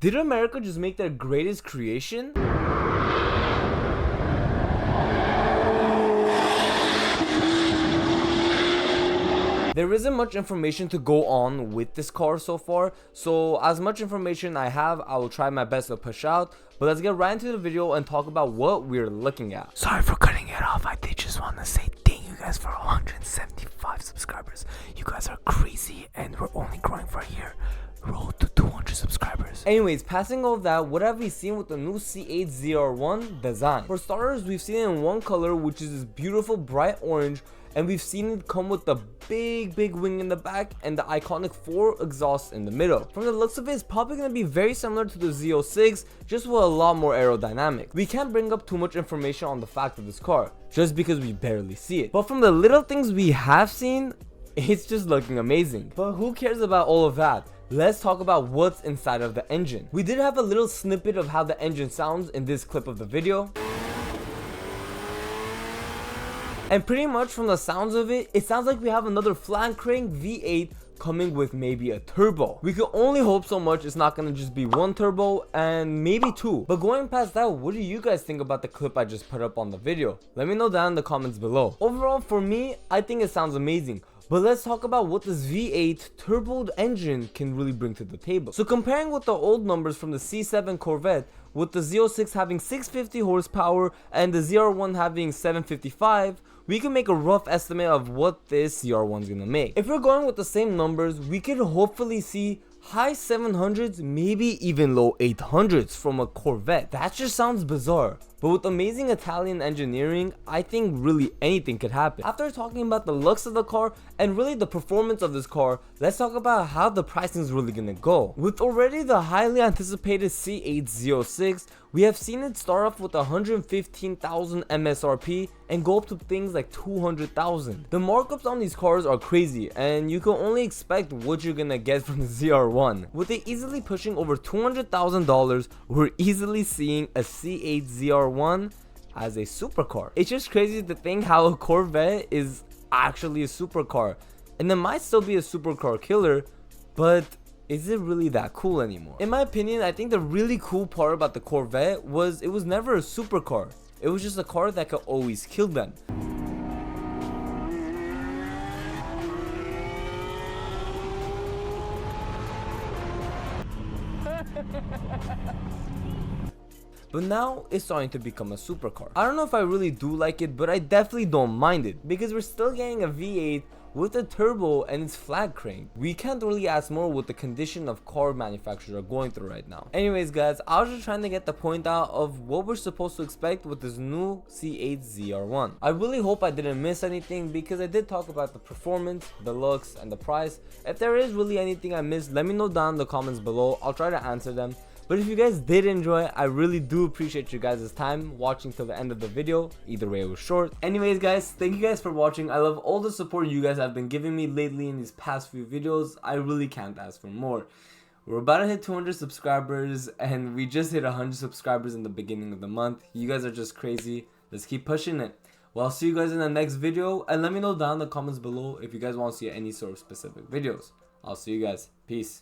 Did America just make their greatest creation? There isn't much information to go on with this car so far, so as much information I have, I will try my best to push out. But let's get right into the video and talk about what we're looking at. Sorry for cutting it off. I did just want to say thank you guys for 175 subscribers. You guys are crazy and we're only growing for a year. Road to 200 subscribers. Anyways, passing all that, what have we seen with the new C8 ZR1 design? For starters, we've seen it in one color, which is this beautiful bright orange, and we've seen it come with the big wing in the back and the iconic 4 exhausts in the middle. From the looks of it, it's probably going to be very similar to the Z06, just with a lot more aerodynamic. We can't bring up too much information on the fact of this car, just because we barely see it. But from the little things we have seen, it's just looking amazing. But who cares about all of that? Let's talk about what's inside of the engine. We did have a little snippet of how the engine sounds in this clip of the video. And pretty much from the sounds of it, it sounds like we have another flat crank V8 coming with maybe a turbo. We can only hope so much it's not gonna just be one turbo and maybe two. But going past that, what do you guys think about the clip I just put up on the video? Let me know down in the comments below. Overall, for me, I think it sounds amazing. But let's talk about what this V8 turboed engine can really bring to the table. So comparing with the old numbers from the C7 Corvette, with the Z06 having 650 horsepower and the ZR1 having 755, we can make a rough estimate of what this ZR1 is gonna make. If we're going with the same numbers, we could hopefully see high 700s, maybe even low 800s from a Corvette. That just sounds bizarre. But with amazing Italian engineering, I think really anything could happen. After talking about the looks of the car and really the performance of this car, let's talk about how the pricing is really gonna go. With already the highly anticipated C8 Z06, we have seen it start off with 115,000 MSRP and go up to things like 200,000. The markups on these cars are crazy, and you can only expect what you're gonna get from the ZR1. With it easily pushing over $200,000, we're easily seeing a C8 ZR1 as a supercar. It's just crazy to think how a Corvette is actually a supercar, and it might still be a supercar killer, but is it really that cool anymore? In my opinion, I think the really cool part about the Corvette was it was never a supercar. It was just a car that could always kill them. But now it's starting to become a supercar. I don't know if I really do like it, but I definitely don't mind it because we're still getting a V8 with a turbo and it's flat crank. We can't really ask more with the condition of car manufacturers are going through right now. Anyways guys, I was just trying to get the point out of what we're supposed to expect with this new C8 ZR1. I really hope I didn't miss anything because I did talk about the performance, the looks, and the price. If there is really anything I missed, let me know down in the comments below. I'll try to answer them. But if you guys did enjoy, I really do appreciate you guys' time watching till the end of the video. Either way, it was short. Anyways guys, thank you guys for watching. I love all the support you guys have been giving me lately in these past few videos. I really can't ask for more. We're about to hit 200 subscribers and we just hit 100 subscribers in the beginning of the month. You guys are just crazy. Let's keep pushing it. Well, I'll see you guys in the next video, and let me know down in the comments below if you guys want to see any sort of specific videos. I'll see you guys. Peace.